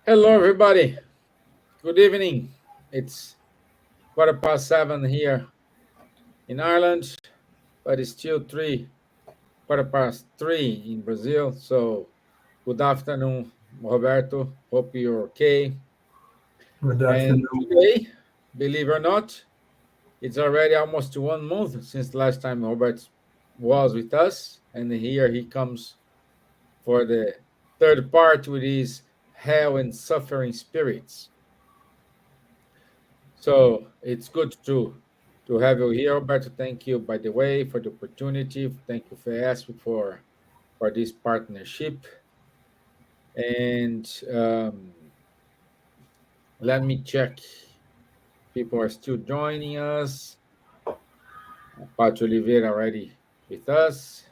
Hello, everybody. Good evening. It's 7:15 here in Ireland, but it's still 3:15 in Brazil. So, good afternoon, Roberto. Hope you're okay. Good And afternoon. today, believe it or not, it's already almost 1 month since the last time Robert was with us. And here he comes for the third part with his hell and suffering spirits. So it's good to have you here, Roberto. Thank you, by the way, for the opportunity. Thank you for asking for this partnership. And let me check. People are still joining us. Pato Oliveira already with us.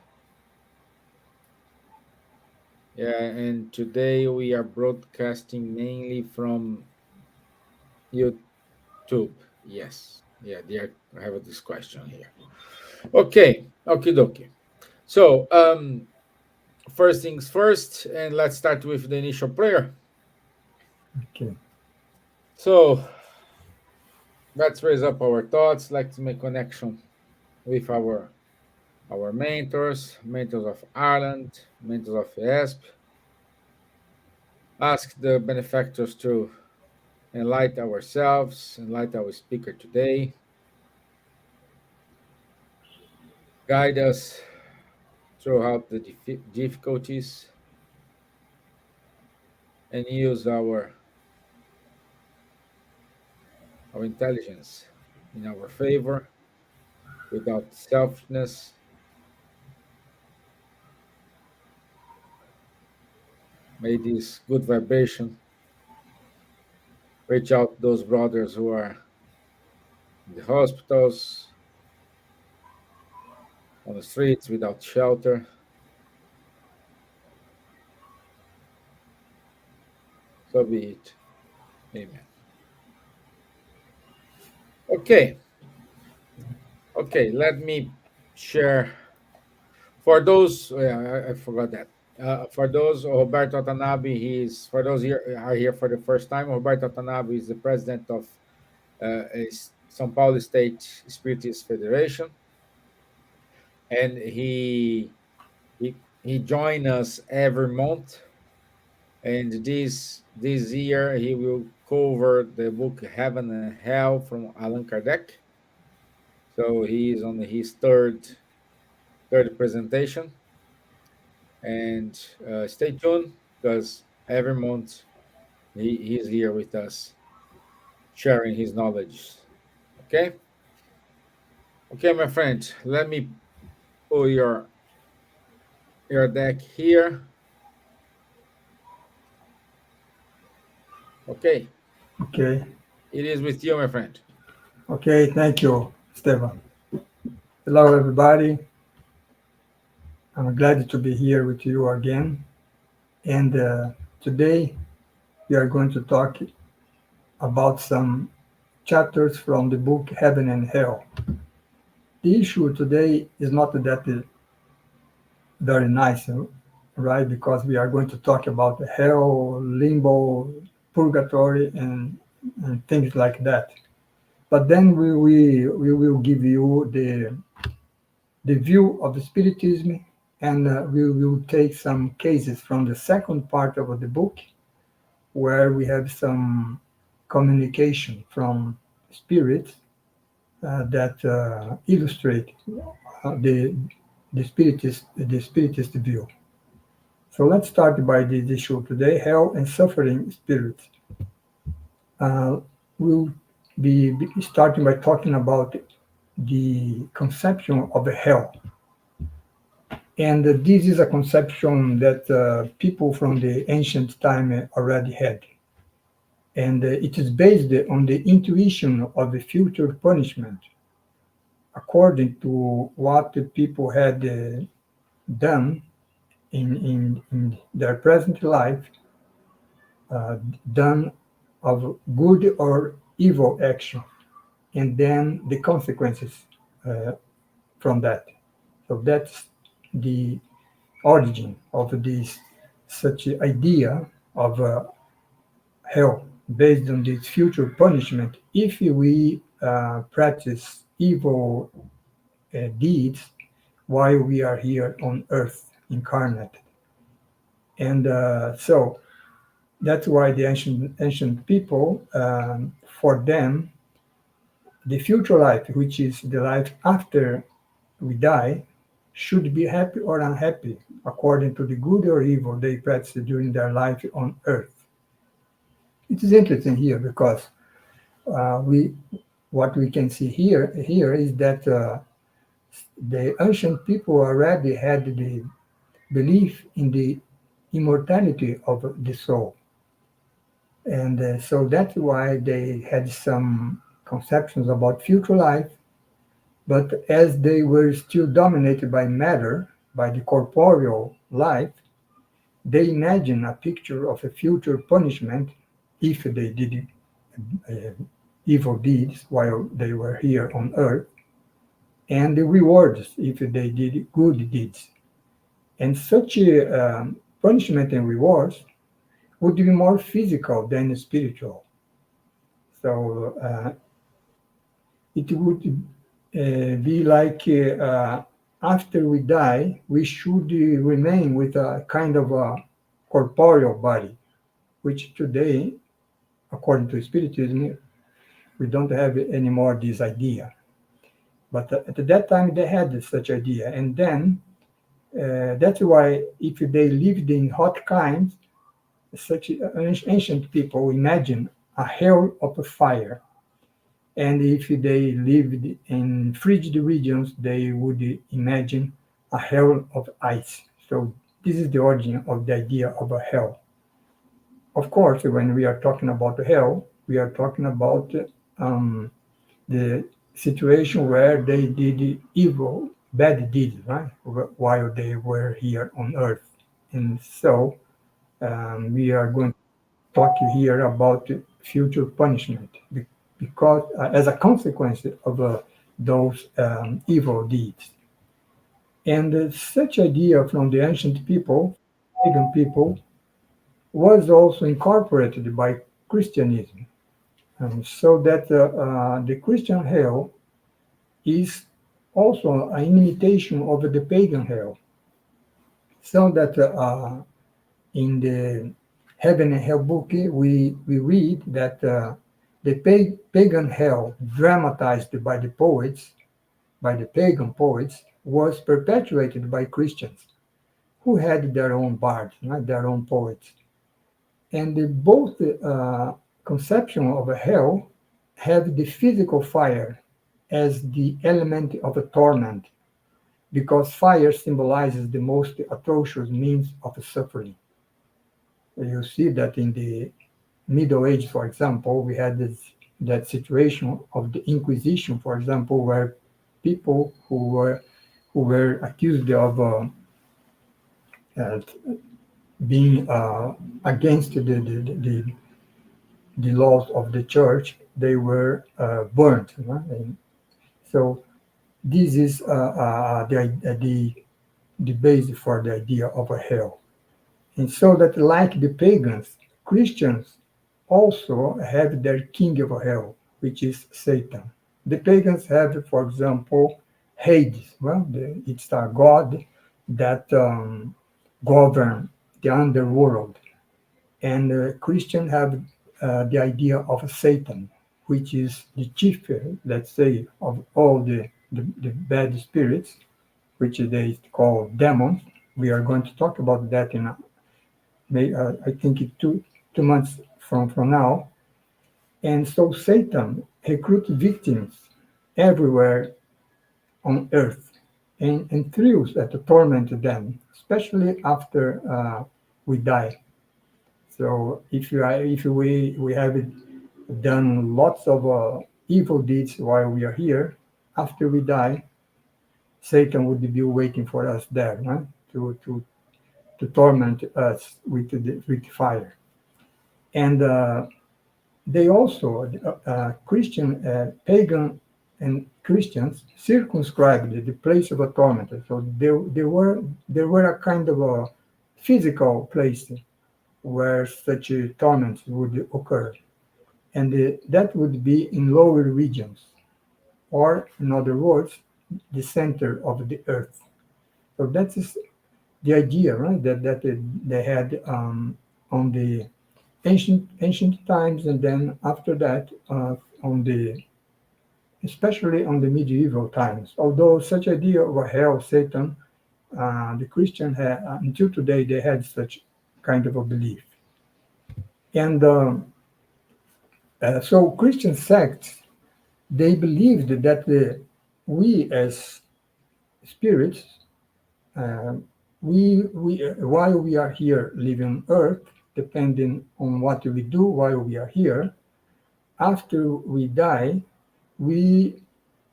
Yeah, and today we are broadcasting mainly from YouTube. Yes. Yeah, there I have this question here. Okay, okie dokie. So, first things first, and let's start with the initial prayer. Okay. So, let's raise up our thoughts. Let's make connection with our mentors of Ireland, mentors of FEESP. Ask the benefactors to enlighten ourselves, enlighten our speaker today, guide us throughout the difficulties, and use our intelligence in our favor without selfishness. May this good vibration reach out those brothers who are in the hospitals, on the streets without shelter. So be it. Amen. Okay. Okay. Let me share. For those, I forgot that. For those, Roberto Watanabe, for those here are here for the first time. Roberto Watanabe is the president of São Paulo State Spiritist Federation, and he joins us every month. And this year he will cover the book Heaven and Hell from Allan Kardec. So he is on his third presentation, and stay tuned because every month he's here with us, sharing his knowledge. Okay, okay, my friend. Let me pull your deck here. Okay, Okay. it is with you, my friend. Okay. Thank you, Stefan. Hello, everybody. I'm glad to be here with you again. And today we are going to talk about some chapters from the book Heaven and Hell. The issue today is not that very nice, right? Because we are going to talk about the hell, limbo, purgatory, and things like that. But then we will give you the view of the Spiritism, and we will take some cases from the second part of the book, where we have some communication from spirits that illustrate the spiritist view. So let's start by this issue today: hell and suffering spirits. Uh, we'll be starting by talking about the conception of a hell. And this is a conception that people from the ancient time already had. And it is based on the intuition of the future punishment, according to what the people had done in their present life, uh, done of good or evil action, and then the consequences uh, from that. So that's the origin of this such idea of hell based on this future punishment if we practice evil deeds while we are here on earth incarnate. And so that's why the ancient people, for them, the future life, which is the life after we die, should be happy or unhappy according to the good or evil they practice during their life on earth. It is interesting here because we what we can see here is that the ancient people already had the belief in the immortality of the soul, and so that's why they had some conceptions about future life. But as they were still dominated by matter, by the corporeal life, they imagined a picture of a future punishment if they did uh, evil deeds while they were here on earth, and the rewards if they did good deeds. And such punishment and rewards would be more physical than spiritual. So it would be like after we die, we should remain with a kind of a corporeal body, which today, according to Spiritism, we don't have anymore this idea. But at that time, they had such idea. And then that's why if they lived in hot climes, such ancient people imagine a hell of a fire. And if they lived in frigid regions, they would imagine a hell of ice. So this is the origin of the idea of a hell. Of course, when we are talking about hell, we are talking about the situation where they did evil, bad deeds, right? While they were here on earth. And so we are going to talk here about future punishment because as a consequence of those evil deeds. And such idea from the ancient people, pagan people, was also incorporated by Christianism. So that the Christian hell is also an imitation of the pagan hell. So that in the Heaven and Hell book, we read that the pagan hell dramatized by the poets, by the pagan poets, was perpetuated by Christians who had their own bards, right, their own poets. And both conception of a hell have the physical fire as the element of a torment, because fire symbolizes the most atrocious means of suffering. You see that in the Middle Ages, for example, we had that situation of the Inquisition, for example, where people who were accused of uh, being against the laws of the church, they were burnt. Right? And so this is the basis for the idea of a hell. And so that, like the pagans, Christians also have their king of hell, which is Satan. The pagans have, for example, Hades. Well, it's a god that governs the underworld. And Christians have the idea of Satan, which is the chief, let's say, of all the bad spirits, which they call demons. We are going to talk about that in I think it 2 months from now. And so Satan recruits victims everywhere on earth and thrills at the torment them, especially after we die. So if we have done lots of evil deeds while we are here, after we die, Satan would be waiting for us there, right? To torment us with fire. And they also, Christian, pagan and Christians circumscribed the place of a tormentor. So there were a kind of a physical place where such torments would occur, and that would be in lower regions, or in other words, the center of the earth. So that is the idea, right? That they had on the ancient times, and then after that, on the especially on the medieval times. Although such idea of a hell, Satan, the Christian had until today they had such kind of a belief, and so Christian sects they believed that we as spirits, uh, we while we are here living on earth, depending on what we do while we are here, after we die, we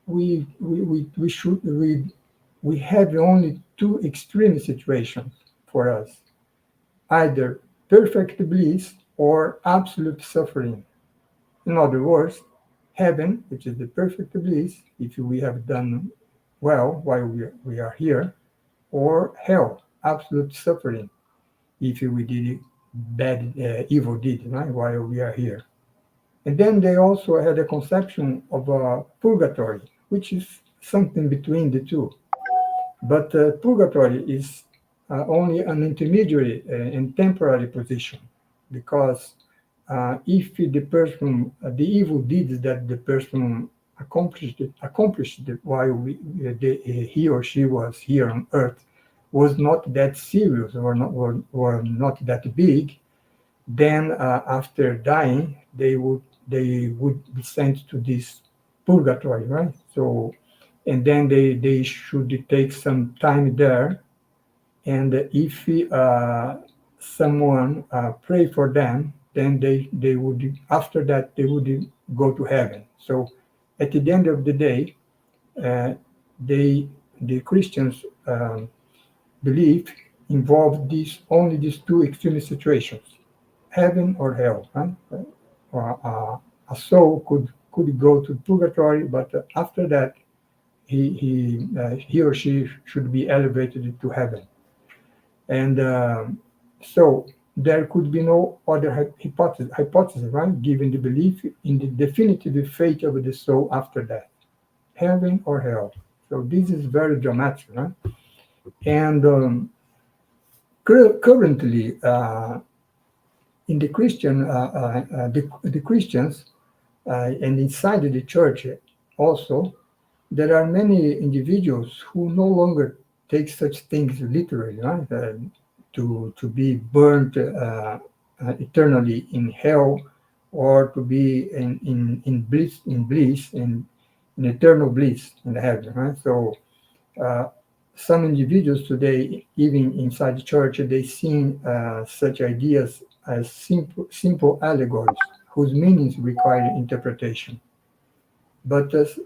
we have only two extreme situations for us: either perfect bliss or absolute suffering. In other words, heaven, which is the perfect bliss, if we have done well while we are here, or hell, absolute suffering, if we did bad, evil deed, right, while we are here. And then they also had a conception of purgatory, which is something between the two. But purgatory is only an intermediary and temporary position, because if the person, the evil deeds that the person accomplished while he or she was here on earth was not that serious, or not that big, then after dying they would be sent to this purgatory, right? So, and then they should take some time there, and if someone pray for them, then they would, after that they would go to heaven. So at the end of the day, uh, they the Christians belief involved these two extreme situations: heaven or hell, right? A soul could go to purgatory, but after that he or she should be elevated to heaven. And so there could be no other hypothesis, right? Given the belief in the definitive fate of the soul after death, heaven or hell. So this is very dramatic, right? And currently, in the Christian, the Christians, and inside the church also, there are many individuals who no longer take such things literally, right? To be burnt eternally in hell, or to be in bliss, in eternal bliss in heaven, right? So uh, some individuals today, even inside the church, they see such ideas as simple allegories whose meanings require interpretation. But this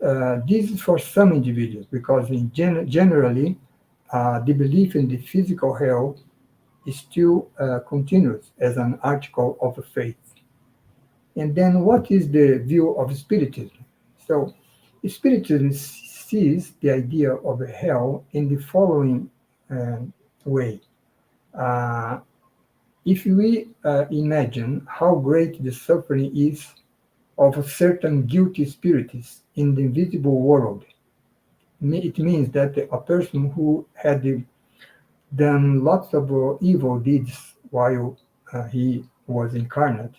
is for some individuals, because generally the belief in the physical hell is still continuous as an article of faith. And then what is the view of Spiritism? So Spiritism sees the idea of a hell in the following way. Uh, if we imagine how great the suffering is of certain guilty spirits in the invisible world, it means that a person who had done lots of evil deeds while he was incarnate,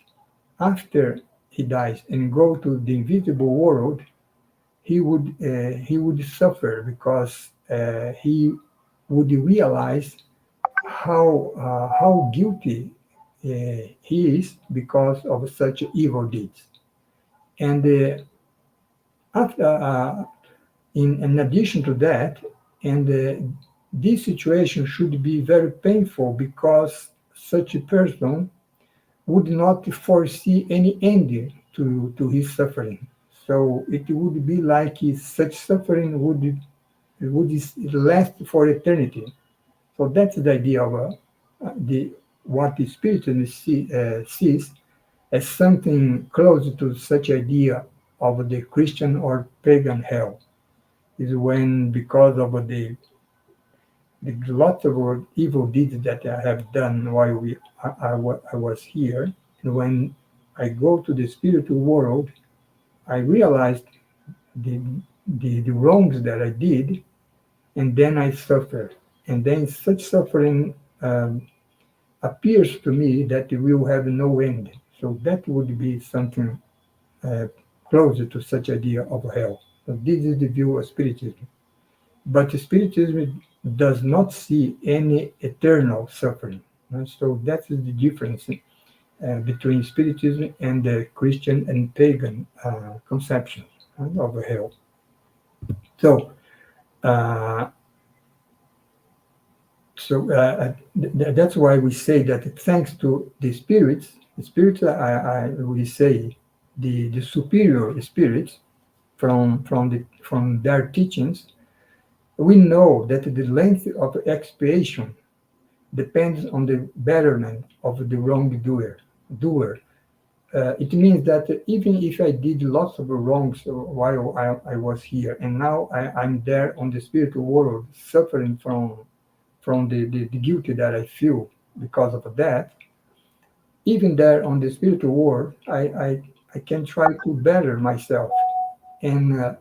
after he dies and go to the invisible world, he would suffer, because he would realize how guilty he is because of such evil deeds. And after, in addition to that, and this situation should be very painful, because such a person would not foresee any end to his suffering. So it would be like such suffering would last for eternity. So that's the idea of the what the Spiritism sees as something close to such idea of the Christian or pagan hell, is when, because of the the lot of evil deeds that I have done while I was here. And when I go to the spiritual world, I realized the, the wrongs that I did, and then I suffer. And then such suffering appears to me that it will have no end. So that would be something uh, closer to such idea of hell. So this is the view of Spiritism. But Spiritism does not see any eternal suffering. Right? So that is the difference between Spiritism and the Christian and pagan conception of hell. So, uh, that's why we say that thanks to the spirits, we say the superior spirits from their teachings, we know that the length of expiation depends on the betterment of the wrongdoer. It means that even if I did lots of wrongs while I was here, and now I'm there on the spiritual world, suffering from the guilt that I feel because of that, even there on the spiritual world, I can try to better myself. And at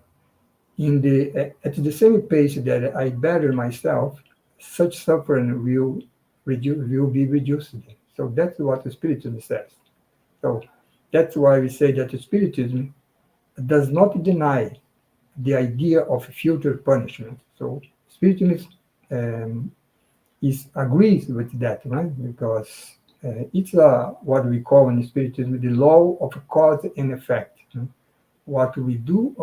the same pace that I better myself, such suffering will be reduced. So that's what the Spiritism says. So that's why we say that the Spiritism does not deny the idea of future punishment. So Spiritism um, agrees with that, right? Because it's what we call in Spiritism the law of cause and effect. What we do,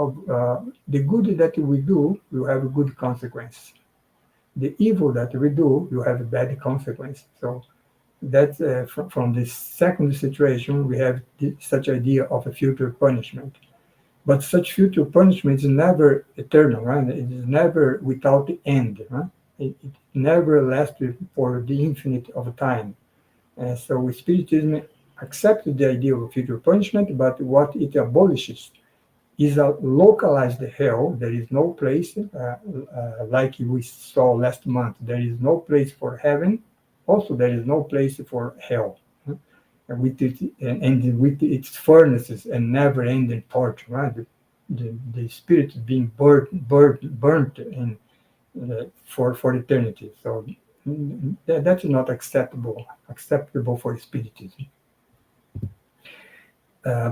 the good that we do will have a good consequence. The evil that we do will have a bad consequence. So that from this second situation, we have such idea of a future punishment. But such future punishment is never eternal, right? It is never without end, right? It never lasts for the infinite of time. So Spiritism accepts the idea of future punishment, but what it abolishes is a localized hell. There is no place, like we saw last month, there is no place for heaven. Also, there is no place for hell. And with its furnaces and never-ending torture, right? The spirit is being burnt in, for eternity. So that's not acceptable for Spiritism.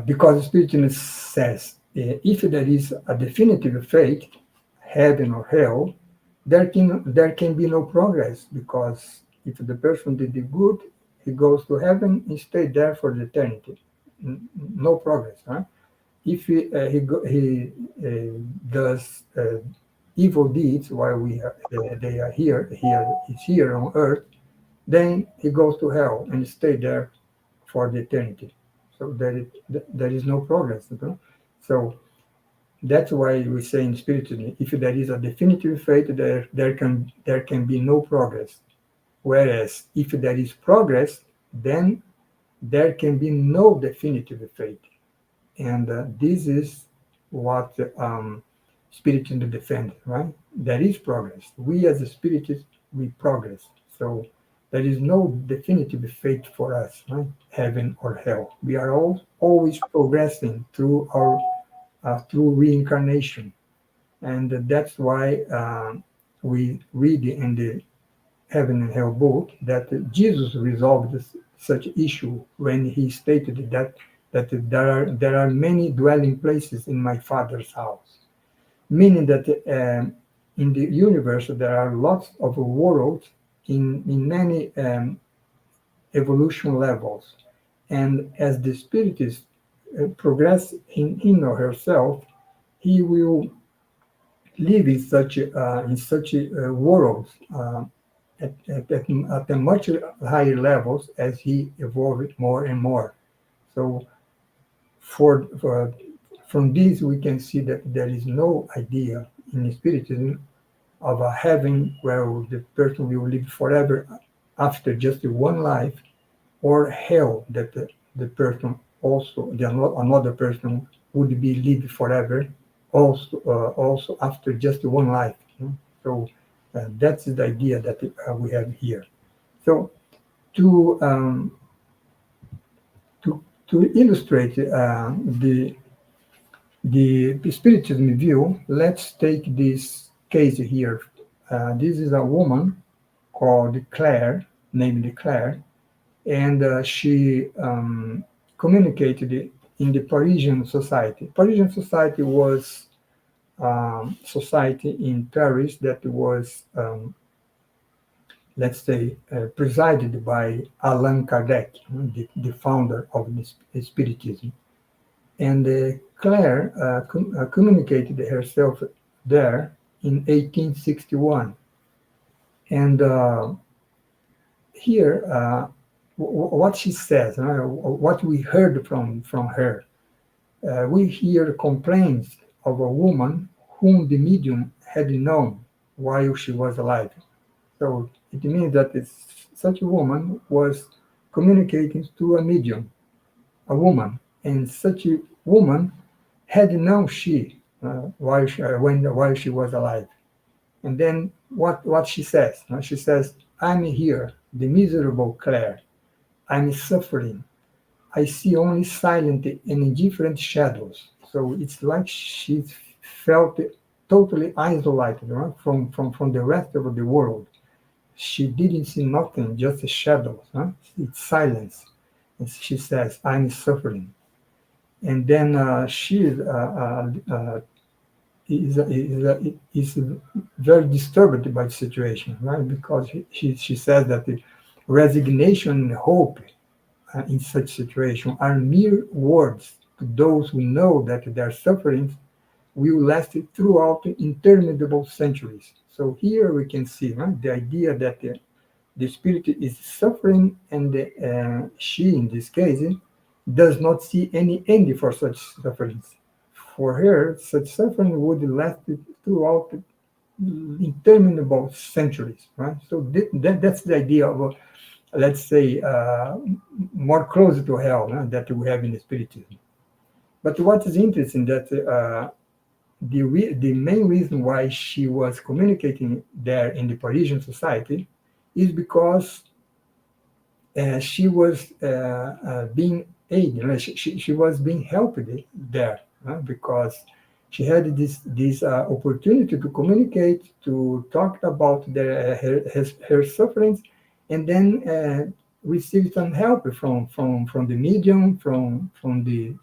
Because Spiritism says if there is a definitive fate, heaven or hell, there can be no progress, because if the person did the good, he goes to heaven and stay there for the eternity. No progress. Huh? If he does evil deeds while they are he's here on earth, then he goes to hell and stay there for the eternity. So there is no progress. So that's why we say in Spiritism, if there is a definitive fate, there can be no progress. Whereas if there is progress, then there can be no definitive fate. And this is what Spiritism defends, right? There is progress. We as a Spiritists, we progress. So there is no definitive fate for us, right? Heaven or hell. We are all always progressing through reincarnation, and that's why we read in the Heaven and Hell book that Jesus resolved such issue when he stated that there are many dwelling places in my Father's house, meaning that in the universe there are lots of worlds in many evolution levels, and as the spirit is progress in him or herself, he will live in such worlds at a much higher levels as he evolved more and more. So for from this we can see that there is no idea in Spiritism of a heaven where the person will live forever after just one life, or hell that the person also another person would be lived forever also after just one life. So That's the idea that we have here. So to to illustrate the spiritism view, let's take this case here. This is a woman called Claire, named Claire, and she communicated in the Parisian Society. Parisian Society was society in Paris that was, let's say, presided by Allan Kardec, the founder of the Spiritism. And Claire communicated herself there in 1861. And here, what she says, what we heard from her, we hear complaints of a woman whom the medium had known while she was alive. So it means that such a woman was communicating to a medium, a woman, and such a woman had known she while she was alive. And then what she says? She says, "I'm here, the miserable Claire. I'm suffering. I see only silent and indifferent shadows." So it's like she felt totally isolated, right, from the rest of the world. She didn't see nothing, just shadows. Huh? It's silence. And she says, "I'm suffering." And then she is very disturbed by the situation, right? Because she says that the resignation and hope in such situation are mere words to those who know that their sufferings will last throughout interminable centuries. So here we can see, right, the idea that the spirit is suffering, and she, in this case, does not see any end for such sufferings. For her, such suffering would last throughout interminable centuries, right? So that's the idea of, let's say, more closer to hell, that we have in the Spiritism. But what is interesting that the main reason why she was communicating there in the Parisian society is because she was being aided, she was being helped there, because she had this opportunity to communicate, to talk about her sufferings, and then receive some help from the medium, from the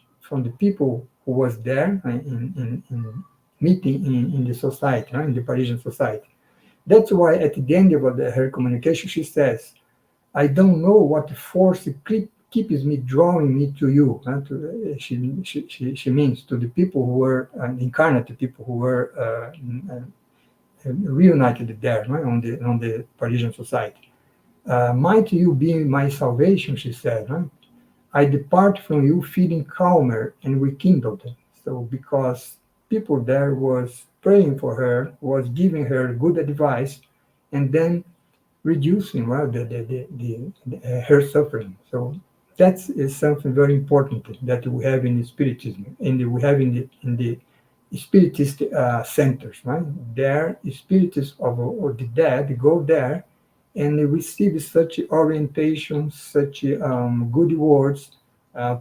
people who was there in meeting in the society, in the Parisian society. That's why at the end of her communication, she says, "I don't know what force keeps me drawing me to you." She means to the people who were incarnate, people who were reunited there, right, on the Parisian society. "Might you be my salvation?" she said. Right? "I depart from you feeling calmer and rekindled." So because people there was praying for her, was giving her good advice, and then reducing, well, her suffering. So that is something very important that we have in the Spiritism, and we have in the Spiritist centers, right? There, spiritists of the dead go there and they receive such orientation, such good words,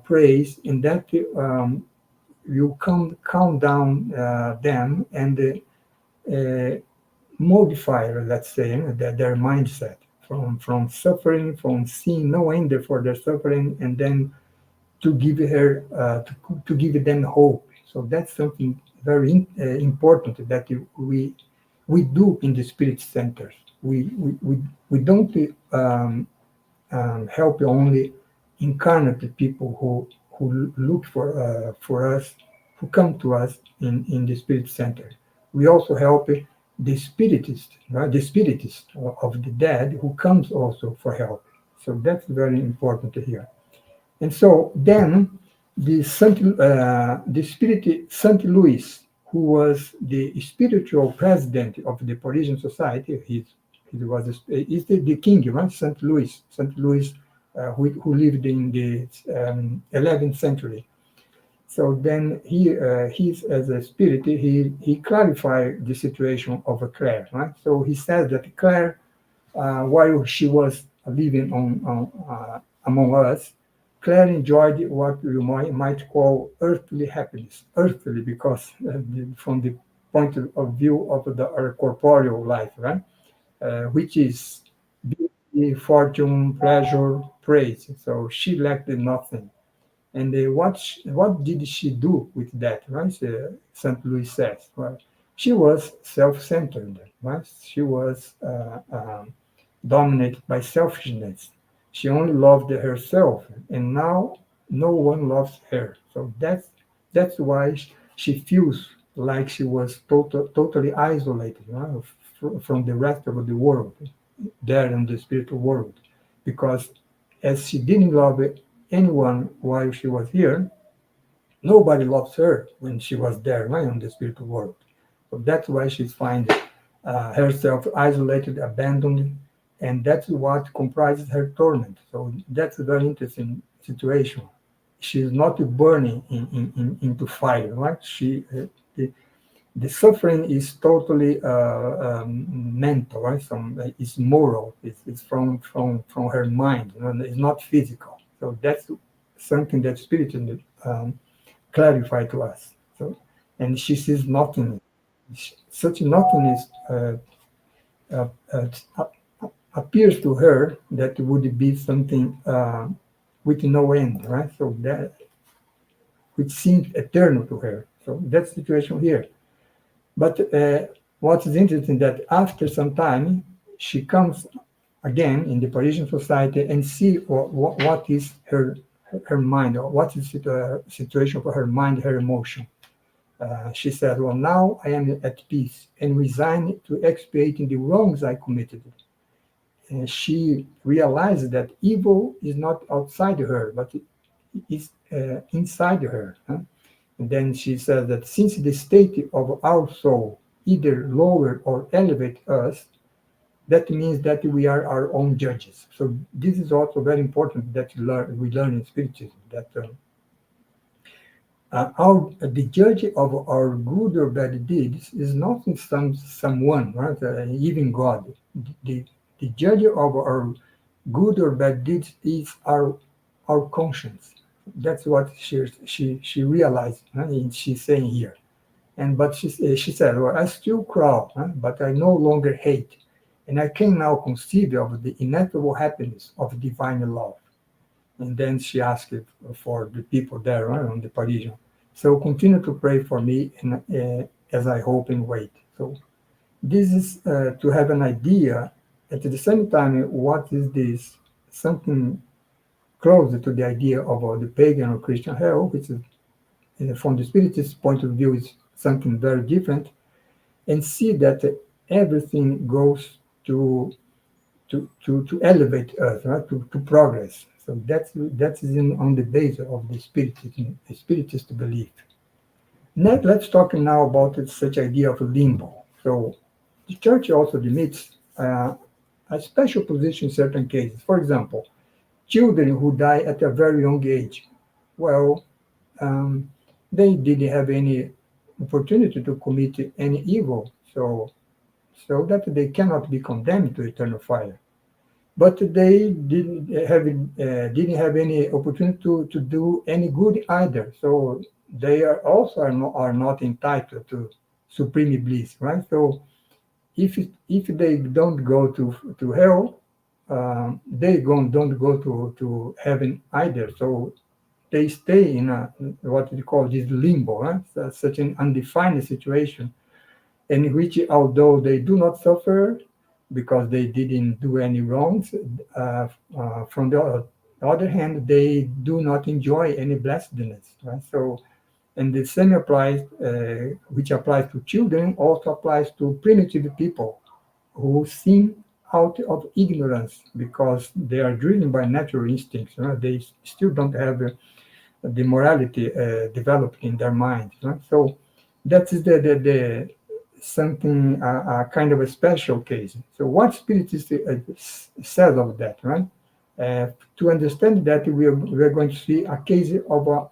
praise, and that you calm down them and modify, let's say, their mindset from suffering, from seeing no end for their suffering, and then to give her to give them hope. So that's something very important that we do in the spirit centers. We don't help only incarnate people who look for us, who come to us in the spirit center. We also help the spiritist, right? The spiritist of the dead who comes also for help. So that's very important to hear. And so then the spirit Saint Louis, who was the spiritual president of the Parisian society, he was is the king, right? Saint Louis, who lived in the 11th century. So then he's as a spirit, he clarified the situation of Claire, right? So he says that Claire, while she was living among us, Claire enjoyed what you might call earthly happiness. Earthly, because from the point of view of the corporeal life, right? Which is beauty, fortune, pleasure, praise. So she lacked nothing. And what did she do with that, right? St. Louis says, right? She was self-centered, right? She was dominated by selfishness. She only loved herself, and now no one loves her. So that's why she feels like she was totally isolated, right, from the rest of the world, there in the spiritual world, because as she didn't love anyone while she was here, nobody loves her when she was there, right, in the spiritual world. So that's why she finds herself isolated, abandoned, and that's what comprises her torment. So that's a very interesting situation. She's not burning into fire, right? The, the suffering is totally mental, right? It's moral. It's from her mind. It's not physical. So that's something that Spirit clarify to us. So, and she sees nothing. Such nothingness uh, uh, appears to her that would be something with no end, right? So that which seems eternal to her. So that's the situation here. But what is interesting that after some time she comes again in the Parisian society and see what is her mind, or what is the situation for her mind, her emotion. She said, well, now I am at peace and resigned to expiating the wrongs I committed. And she realized that evil is not outside her, but it is inside her. Huh? And then she said that since the state of our soul either lower or elevate us, that means that we are our own judges. So this is also very important that we learn in Spiritism, that the judge of our good or bad deeds is not someone, right? Even God. The, the judge of our good or bad deeds is our conscience. That's what she realized, huh, and she's saying here. And but she said, well, I still crawl, huh, but I no longer hate, and I can now conceive of the ineffable happiness of divine love. And then she asked for the people there, right, on the Parisian. So continue to pray for me, and as I hope and wait. So this is to have an idea. At the same time, what is this? Something closer to the idea of the pagan or Christian hell, which is from the Spiritist point of view is something very different, and see that everything goes to elevate us, right? To progress. So that is on the basis of the spiritist belief. Now let's talk now about such idea of limbo. So the church also admits a special position in certain cases. For example, children who die at a very young age. Well, um, they didn't have any opportunity to commit any evil, so that they cannot be condemned to eternal fire. But they didn't have any opportunity to do any good either. So they are not entitled to supreme bliss, right? So if they don't go to hell, don't go to heaven either. So they stay in what we call this limbo, right? So such an undefined situation in which, although they do not suffer because they didn't do any wrongs, from the other hand, they do not enjoy any blessedness. Right? So, and the same applies, which applies to children, also applies to primitive people who sin out of ignorance because they are driven by natural instincts. Right? They still don't have the morality developed in their minds. Right? So that is the something kind of a special case. So what Spiritist says of that, right? To understand that we are going to see a case of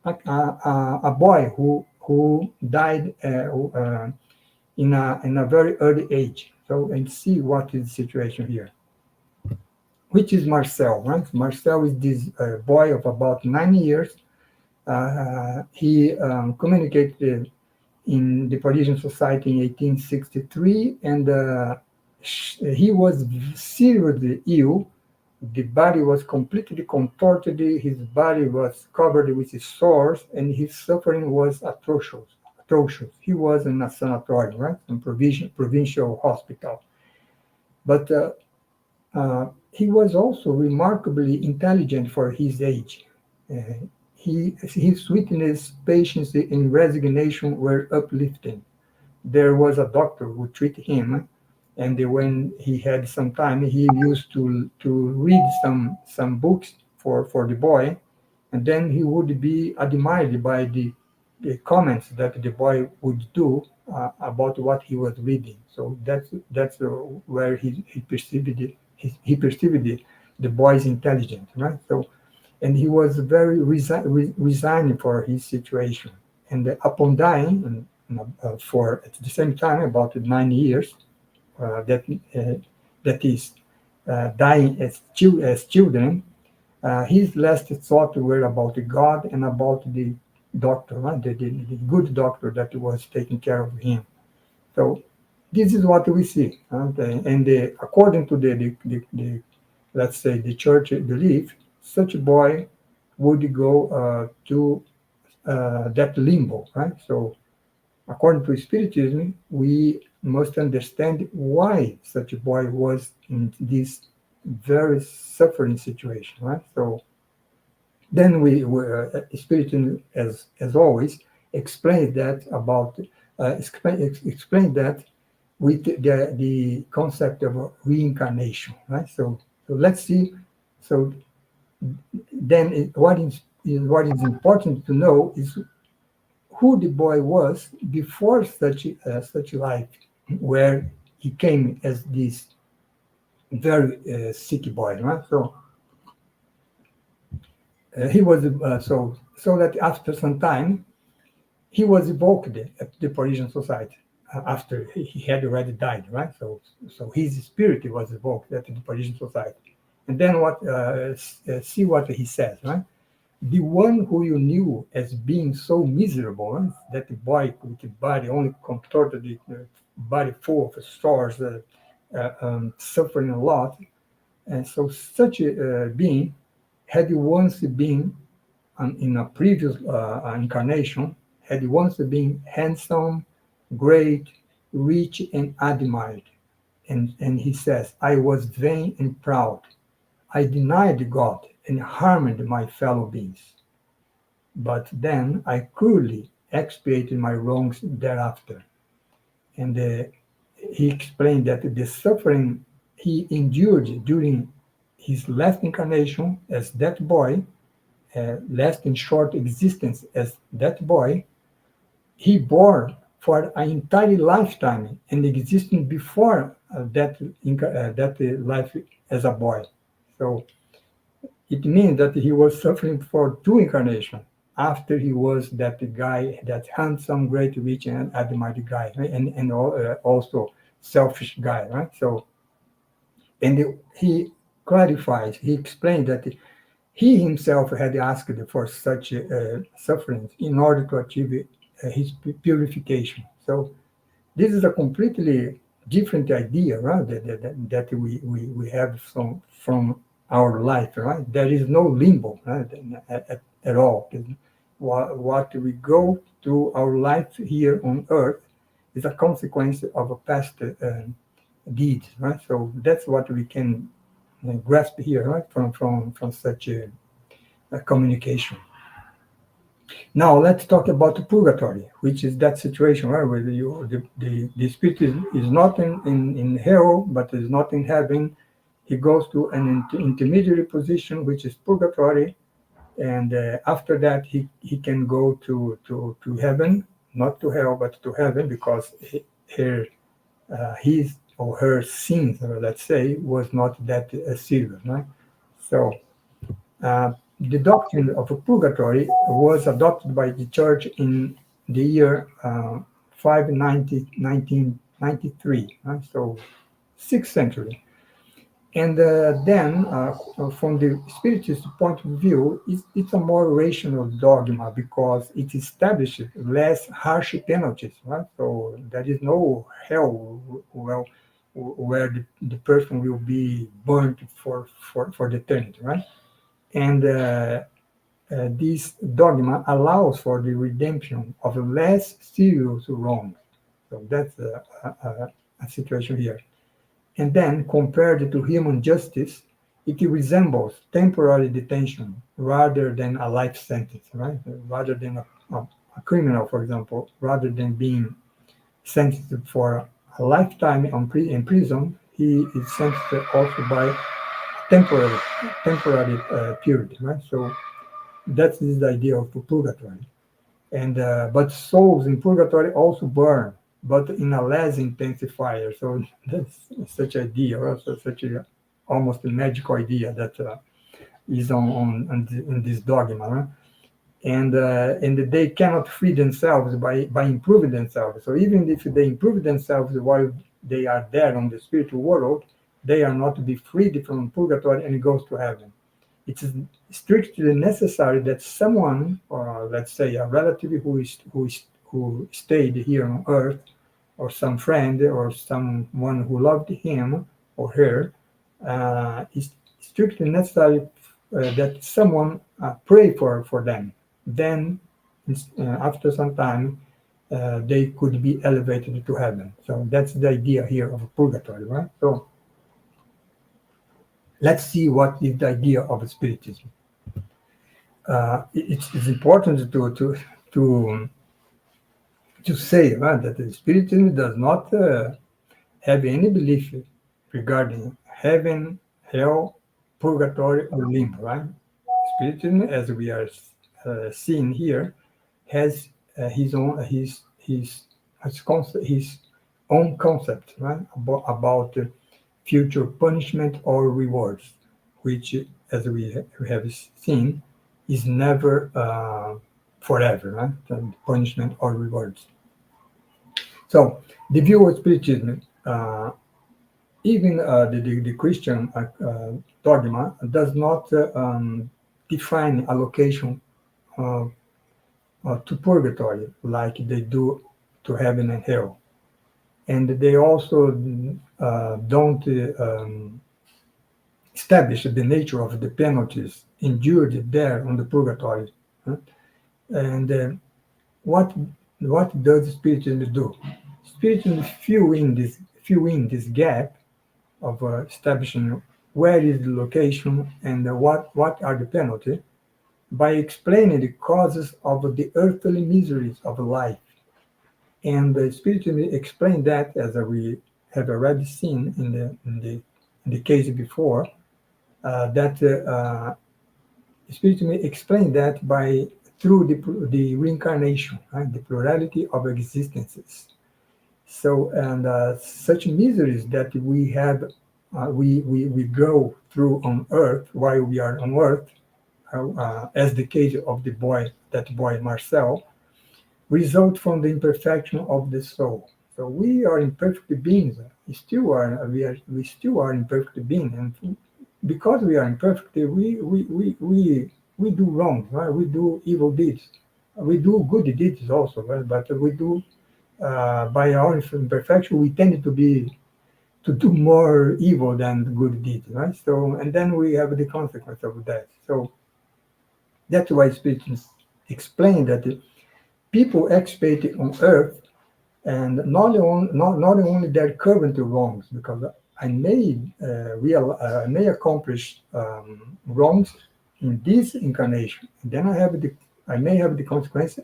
a boy who died in a very early age. So, and see what is the situation here. Which is Marcel, right? Marcel is this boy of about 9 years. He communicated in the Parisian Society in 1863, and he was seriously ill. The body was completely contorted, his body was covered with sores, and his suffering was atrocious. Atrocious. He was in a sanatorium, right? In provincial hospital. But he was also remarkably intelligent for his age. Uh, his sweetness, patience, and resignation were uplifting. There was a doctor who treated him, and when he had some time, he used to read some books for the boy, and then he would be admired by the comments that the boy would do about what he was reading. So that's where he perceived he perceived the boy's intelligence, right? So, and he was very resigned for his situation. And upon dying, for at the same time about 9 years, that is dying as children, his last thoughts were about God and about the doctor, right? The good doctor that was taking care of him. So this is what we see, and according to the let's say the church belief, such a boy would go to that limbo, right? So according to Spiritism, we must understand why such a boy was in this very suffering situation, right? So then we were Spiritism, as always, explained that about explained that with the concept of reincarnation, right? So let's see. So then what is important to know is who the boy was before such life, where he came as this very sick boy, right? So he was so that after some time he was evoked at the Parisian Society after he had already died, right? So his spirit was evoked at the Parisian Society, and then see what he says, right? The one who you knew as being so miserable, right? That the boy with the body only contorted, the body full of stars, suffering a lot, and so such a being had once been in a previous incarnation, had once been handsome, great, rich, and admired. And he says, I was vain and proud. I denied God and harmed my fellow beings. But then I cruelly expiated my wrongs thereafter. And he explained that the suffering he endured during his last incarnation as that boy, last and short existence as that boy, he bore for an entire lifetime and existing before that life as a boy. So it means that he was suffering for two incarnations after he was that guy, that handsome, great, rich, and admired guy, right? And also selfish guy, right? So, and he clarifies, he explained that he himself had asked for such sufferings in order to achieve his purification. So this is a completely different idea, right? That we have from our life, right? There is no limbo, right? At all. What we go through our life here on earth is a consequence of a past deeds, right? So that's what we can grasp here, right? From such a communication. Now let's talk about the purgatory, which is that situation right, where the spirit is not in hell, but is not in heaven. He goes to an intermediary position, which is purgatory, and after that he can go to heaven, not to hell, but to heaven, because his or her sins, let's say, was not that serious. Right? So the doctrine of purgatory was adopted by the church in the year 590, 1993, so 6th century. And then, from the spiritist point of view, it's a more rational dogma because it establishes less harsh penalties, right? So there is no hell, well, where the person will be burnt for the eternity, right? And this dogma allows for the redemption of less serious wrongs. So that's a situation here. And then, compared to human justice, it resembles temporary detention rather than a life sentence, right? Rather than a criminal, for example, rather than being sentenced for a lifetime in prison, he is sentenced also by temporary temporary period, right? So that is the idea of purgatory. And but souls in purgatory also burn, but in a less intense fire. So that's such idea, also such a almost a magical idea that is in this dogma. Right? And they cannot free themselves by improving themselves. So even if they improve themselves while they are there on the spiritual world, they are not to be freed from purgatory and goes to heaven. It is strictly necessary that someone, or let's say a relative who stayed here on earth, or some friend, or someone who loved him or her, is strictly necessary that someone pray for them. Then, after some time, they could be elevated to heaven. So that's the idea here of purgatory, right? So let's see what is the idea of spiritism. It's important to to say, right, that the spiritism does not have any belief regarding heaven, hell, purgatory, or limbo. Right? Spiritism, as we are seeing here, has his own concept, right, about future punishment or rewards, which, as we have seen, is never forever, right? Punishment or rewards. So the view of spiritism, even the Christian dogma, does not define allocation uh, to purgatory like they do to heaven and hell. And they also don't establish the nature of the penalties endured there on the purgatory. Huh? And what what does Spiritism do? Spiritism fill in this gap of establishing where is the location and what are the penalties by explaining the causes of the earthly miseries of life. And the Spiritism explained that, as we have already seen in the case before, that Spiritism explained that by through the reincarnation, right? The plurality of existences. So, and such miseries that we have, we go through on Earth while we are on Earth, as the case of that boy Marcel, result from the imperfection of the soul. So we are imperfect beings. We still are imperfect beings, and because we are imperfect, we do wrong, right? We do evil deeds. We do good deeds also, right? But we do by our imperfection, we tend to do more evil than good deeds, right? So, and then we have the consequence of that. So that's why Spiritism explain that people expiate on earth, and not only their current wrongs, because I may accomplish wrongs in this incarnation, and then I may have the consequence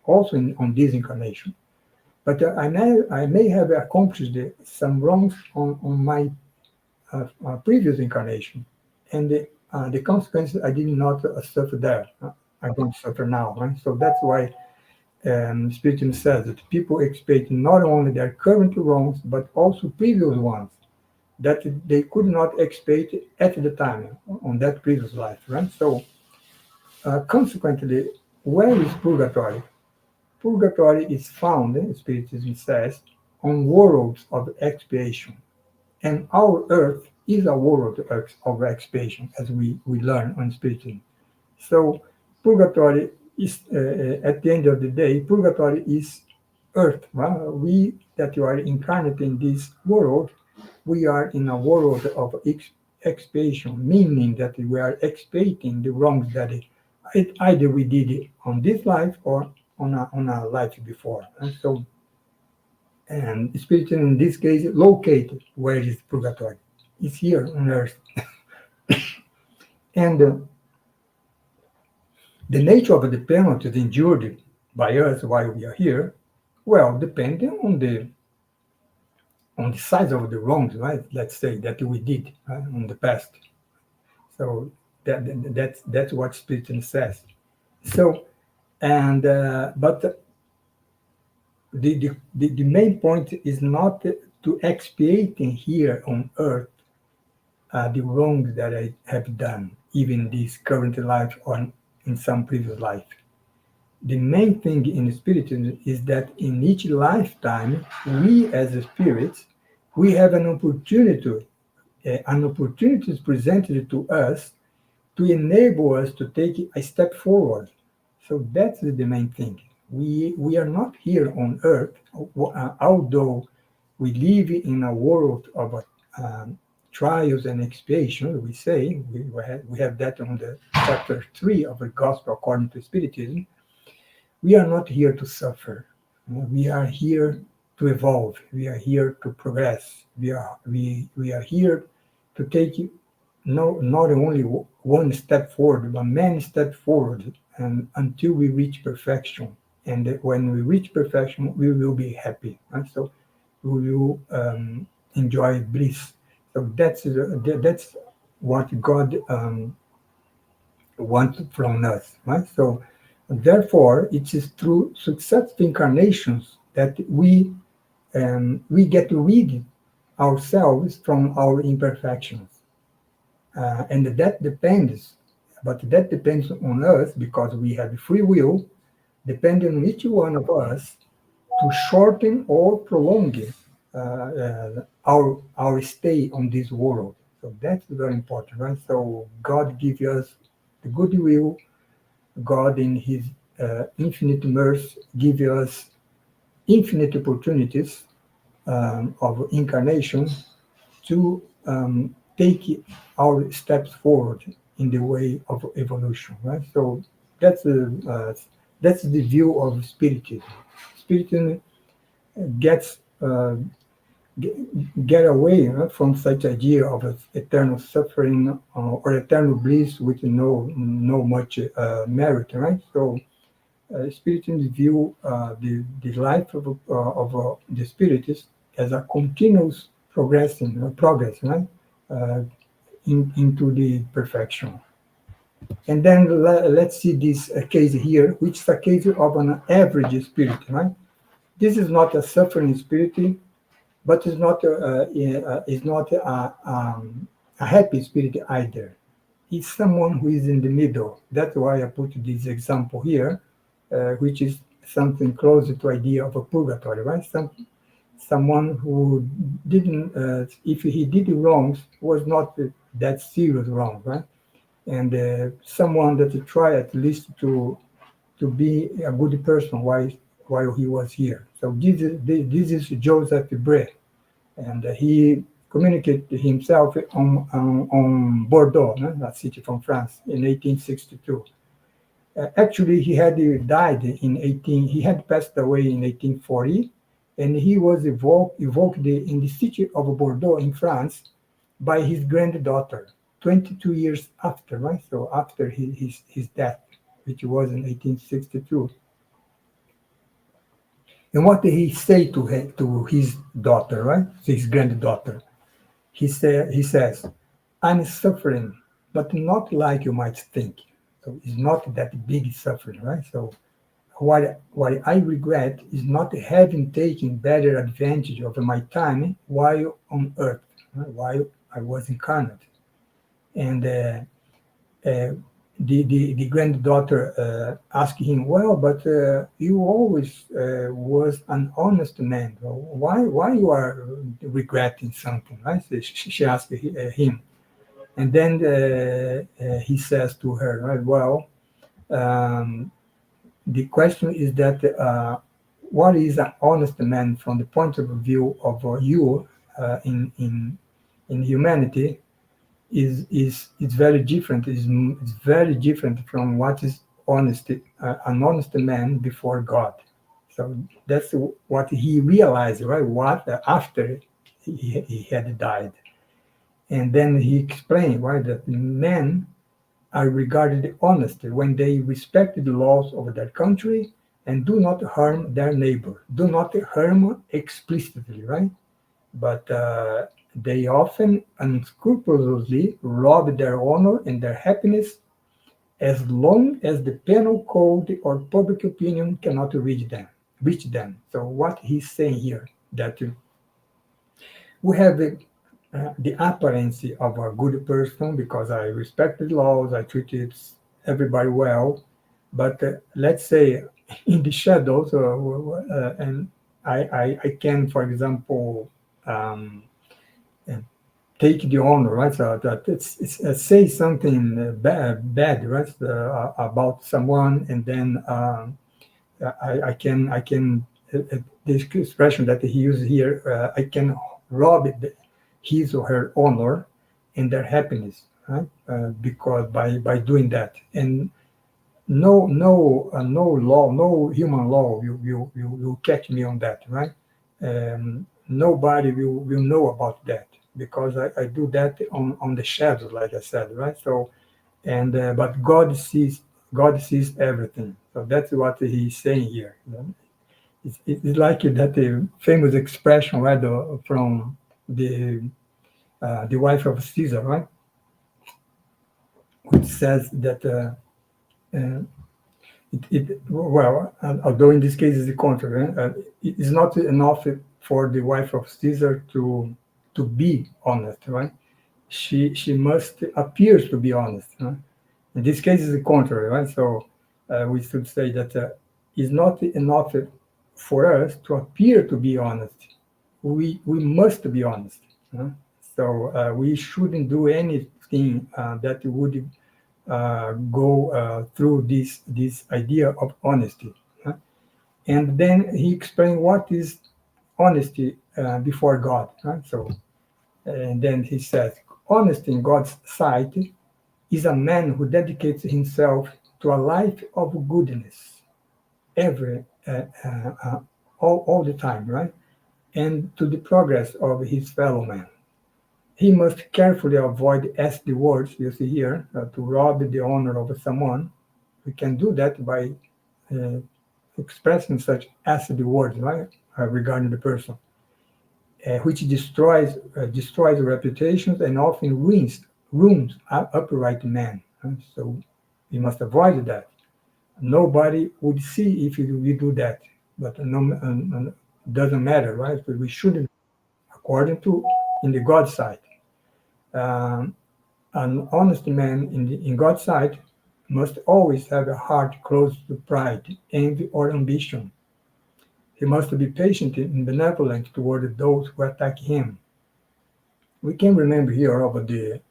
also on this incarnation. But I may have accomplished some wrongs on my previous incarnation, and the consequences I did not suffer there. I'm going to suffer now, right? So that's why Spiritism says that people expiate not only their current wrongs, but also previous ones that they could not expiate at the time on that previous life, right? So Consequently, where is purgatory? Purgatory is found, Spiritism says, on worlds of expiation. And our earth is a world of expiation, as we learn on Spiritism. So, purgatory is, at the end of the day, purgatory is earth. Well, we that you are incarnate in this world, we are in a world of expiation, meaning that we are expiating the wrongs that either we did it on this life or on a life before. And so, and spiritual in this case, located where is purgatory? It's here on earth. And the nature of the penalties endured by us while we are here, well, depending on the size of the wrongs, right? Let's say that we did, right, in the past. So that's what Spiritism says. So, and but the main point is not to expiating here on earth the wrongs that I have done, even in this current life or in some previous life. The main thing in Spiritism is that in each lifetime, we as spirits, we have an opportunity is presented to us to enable us to take a step forward. So that's the main thing. We are not here on earth, although we live in a world of trials and expiation, we say, we have that on the chapter 3 of the Gospel according to Spiritism. We are not here to suffer. We are here to evolve. We are here to progress. We are here to take not only one step forward, but many steps forward, and until we reach perfection. And when we reach perfection, we will be happy. Right? So we will enjoy bliss. So that's what God wants from us. Right? So therefore, it is through successive incarnations that we get to rid ourselves from our imperfections. And that depends on us because we have free will, depending on each one of us to shorten or prolong our stay on this world. So that's very important, right? So God gives us the goodwill. God, in His infinite mercy, gives us infinite opportunities of incarnation to take our steps forward in the way of evolution, right? So that's that's the view of Spiritism. Spiritism gets get away from such idea of eternal suffering or eternal bliss with no much merit, right? So Spiritism view the life of the spiritist as a continuous progress, right? Uh, into the perfection. And then let's see this case here, which is a case of an average spirit, right? This is not a suffering spirit, but it's not a happy spirit either. It's someone who is in the middle. That's why I put this example here, which is something closer to idea of a purgatory, right? Someone who didn't, if he did wrongs, was not that serious wrong, right? And someone that tried at least to be a good person while he was here. So this is Joseph Bray, and he communicated himself on Bordeaux, a city from France, in 1862. Actually, he had died in 18. He had passed away in 1840, and he was evoked in the city of Bordeaux in France by his granddaughter, 22 years after, right? So after his death, which was in 1862. And what did he say to his daughter, right? His granddaughter. He says, I'm suffering, but not like you might think. So it's not that big suffering, right? So what I regret is not having taken better advantage of my time while on earth, right? While I was incarnate. And uh, the granddaughter asked him, "Well, but you always was an honest man. Why you are regretting something?" Right? So she asked him, and then he says to her, right? Well, um, the question is that what is an honest man from the point of view of you in humanity is very different. Is very different from what is honesty, an honest man before God. So that's what he realized, right? What after he had died, and then he explained, right, that men are regarded honest when they respect the laws of their country and do not harm their neighbor. Do not harm explicitly, right? But they often unscrupulously rob their honor and their happiness as long as the penal code or public opinion cannot reach them. Reach them. So what he's saying here that we have the appearance of a good person because I respected laws, I treated everybody well. But let's say in the shadows, and I can, for example, um, uh, take the honor, right? So that it's say something bad, right, about someone, and then I can the expression that he uses here, I can rob his or her honor and their happiness, right? Because by doing that, and no law, no human law will catch me on that, right? Nobody will know about that because I do that on the shadows, like I said, right? So and but God sees everything. So that's what he's saying here. You know? It's like that famous expression, right, from the wife of Caesar, right, which says that uh, well, although in this case it's the contrary, it is not enough for the wife of Caesar to be honest, right? She must appear to be honest. Right? In this case, it's the contrary, right? So we should say that it's not enough for us to appear to be honest. We must be honest. Huh? So we shouldn't do anything that would go through this idea of honesty. Huh? And then he explained what is honesty before God. Right? So and then he says, honesty in God's sight is a man who dedicates himself to a life of goodness every all the time, right? And to the progress of his fellow man. He must carefully avoid as the words you see here to rob the honor of someone. We can do that by uh, expressing such as the words, right, regarding the person, which destroys reputations and often ruins upright men. So we must avoid that. Nobody would see if we do that, but no, doesn't matter, right? But we shouldn't, according to in the God's sight. Um, an honest man in God's sight must always have a heart closed to pride, envy, or ambition. He must be patient and benevolent toward those who attack him. We can remember here about the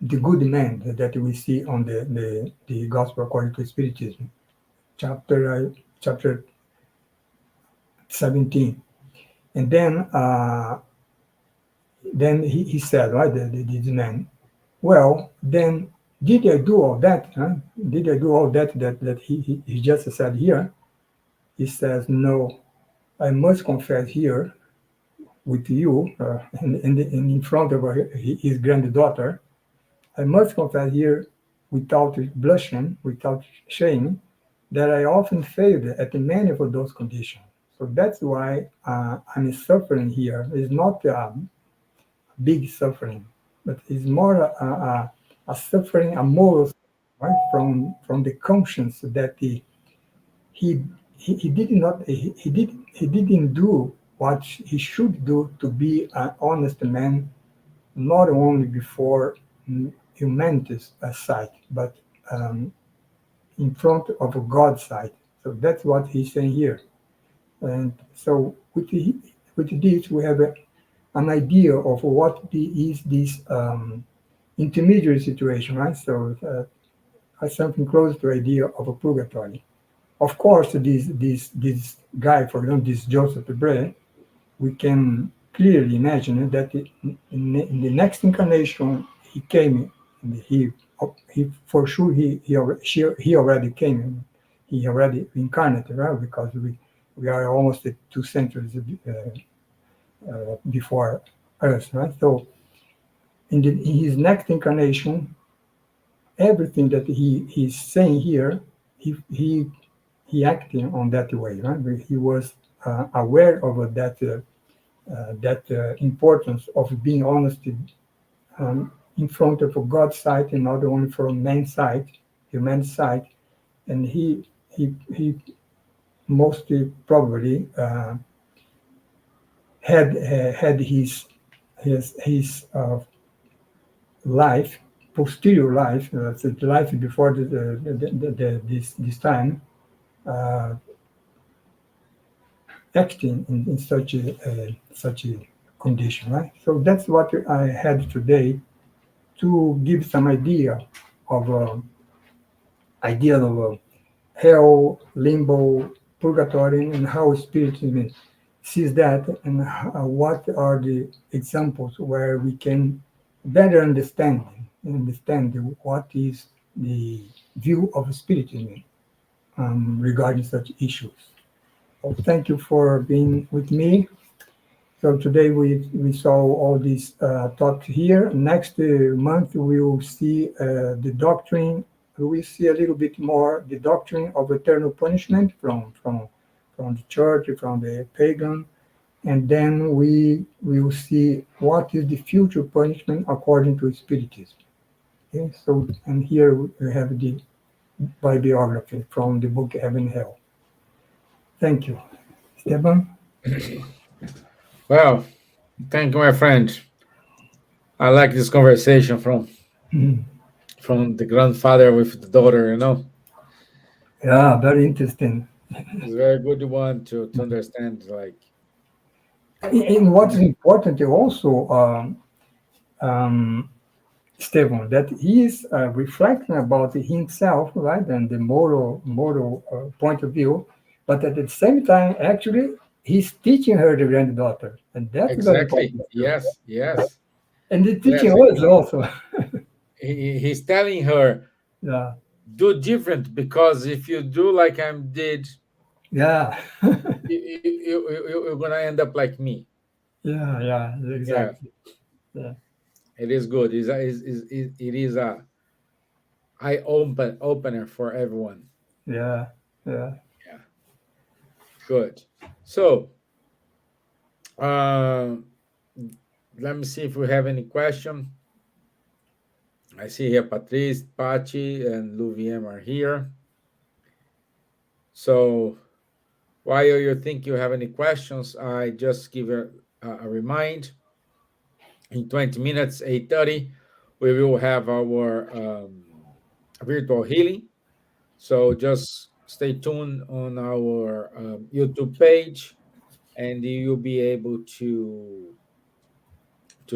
good man that we see on the Gospel according to Spiritism, chapter 17. And then he said, right, this man, well, then did I do all that? Huh? Did I do all that he just said here? He says, no, I must confess here with you and in front of his granddaughter. I must confess here without blushing, without shame, that I often failed at many of those conditions. So that's why I'm suffering here. It's not big suffering, but it's more a suffering, a moral, right, from the conscience that he he did not he didn't do what he should do to be an honest man, not only before humanity's side, but um, in front of God's side. So that's what he's saying here. And so with this, we have an idea of what is this intermediary situation, right? So something close to the idea of a purgatory. Of course, this guy, for example, this Joseph Bre, we can clearly imagine that in the next incarnation he came, and he for sure he already came, he already incarnated, right? Because we are almost 2 centuries before us, right? So in his next incarnation, everything that he's saying here, he acting on that way, right? He was aware of that importance of being honest in front of God's side and not only from man's side, human's side, and he mostly probably had his life, posterior life, so the life before this time, uh, acting in such a condition, right? So that's what I had today to give some idea of hell, limbo, purgatory, and how spiritism sees that, and what are the examples where we can better understand what is the view of spiritism regarding such issues. Well, thank you for being with me. So today we saw all these thoughts here. Next month we will see the doctrine. We will see a little bit more the doctrine of eternal punishment from the church, from the pagan, and then we will see what is the future punishment according to Spiritism. Okay, so and here we have the bibliography from the book Heaven and Hell. Thank you, Esteban. Well, thank you, my friend. I like this conversation Mhm. from the grandfather with the daughter. Yeah, very interesting. It's a very good one to understand. Like, And what is important also, um, Stephen, that he is reflecting about himself, right, and the moral point of view, but at the same time, actually, he's teaching her the granddaughter, and that's very exactly. important too. Yes, yes, And the teaching yes. us also. He's telling her, Yeah, do different, because if you do like I did, yeah, you're gonna end up like me. yeah, yeah, Yeah, exactly. Yeah, it is good. It is a eye opener for everyone. yeah, yeah. Yeah, good. So, uh, let me see if we have any question. I see here Patrice, Pachi, and Louvier are here. So while you think you have any questions, I just give a remind. In 20 minutes, 8:30, we will have our virtual healing. So just stay tuned on our YouTube page, and you'll be able to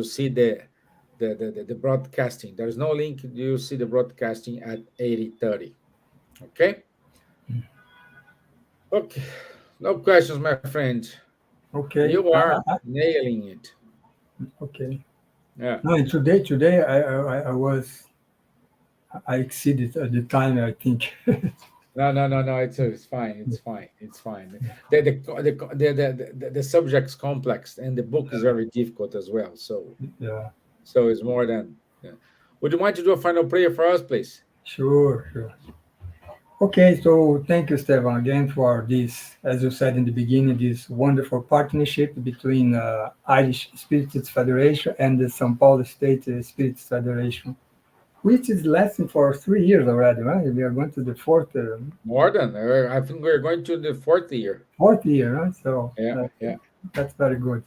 see the broadcasting. There is no link. You see the broadcasting at 8:30. Okay. Okay. No questions, my friend. Okay, You are nailing it. okay. Yeah. No, and today I exceeded at the time, I think. No, no, no, no. It's fine. It's fine. It's fine. The subject's complex, and the book is very difficult as well. Yeah, So it's more than. Yeah. Would you mind to do a final prayer for us, please? sure, sure. Okay, so thank you, Stefan, again for this, as you said in the beginning, this wonderful partnership between Irish Spiritists Federation and the São Paulo State Spirits Federation, which is lasting for 3 years already, right? We are going to the More than. I think we're going to the fourth year. fourth year, right? So Yeah, yeah. that's very good.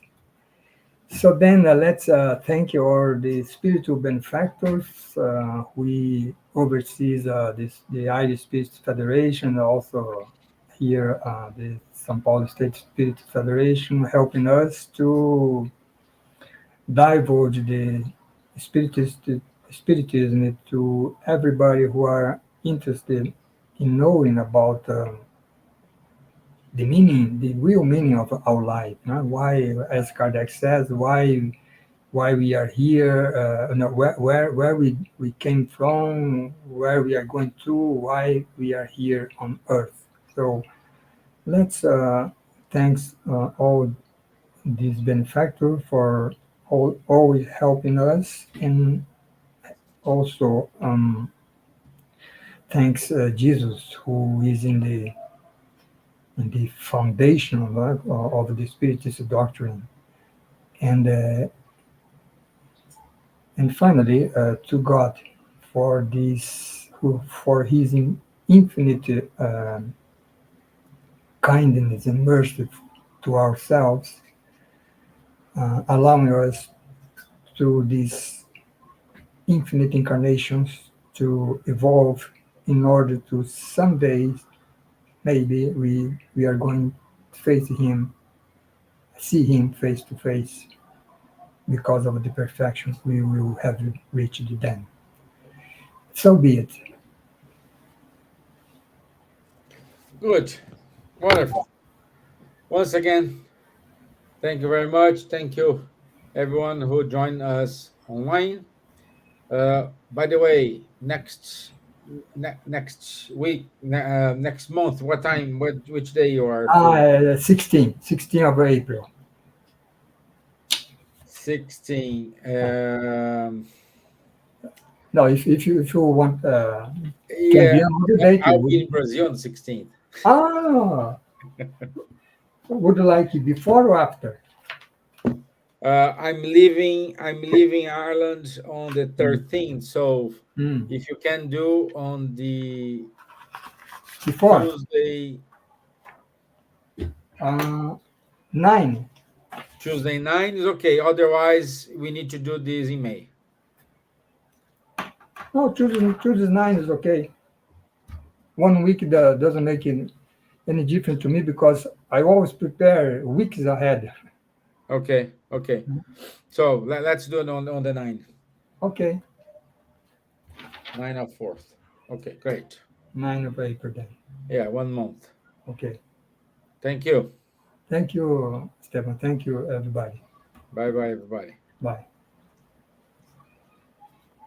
So then let's thank all the spiritual benefactors. We oversees the Irish Spirit Federation, also here the São Paulo State Spirit Federation, helping us to divulge the spiritism to everybody who are interested in knowing about the meaning, the real meaning of our life. Why, as Kardec says, why we are here, no, where we came from, where we are going to, why we are here on Earth. So let's thanks all these benefactors for always helping us, and also thanks Jesus, who is in the foundation of the Spiritist doctrine, and uh, and finally to God for this, for His infinite kindness and mercy to ourselves, allowing us through these infinite incarnations to evolve in order to someday maybe we are going to face Him, see Him face to face, because of the perfection we will have reached then. So be it. Good. Wonderful. Once again, thank you very much. Thank you, everyone who joined us online. By the way, next week, next month, what time, which day you are free? 16 of April. 16. No, if you want, can Yeah, be another date. I'll be in Brazil on the 16th. Ah, would you like it before or after? I'm leaving Ireland on the Mm. 13th. So Mm. if you can do on the Before Tuesday, uh, 9. Tuesday 9 is okay. Otherwise, we need to do this in May. No, Tuesday 9 is okay. 1 week doesn't make any difference to me because I always prepare weeks ahead. Okay, okay. So let's do it on the 9, Okay, 9 of 4th. Okay, great. 9 of April then. Yeah, 1 month. Okay. Thank you. Thank you, Stefan. Thank you, everybody. Bye bye, everybody. Bye.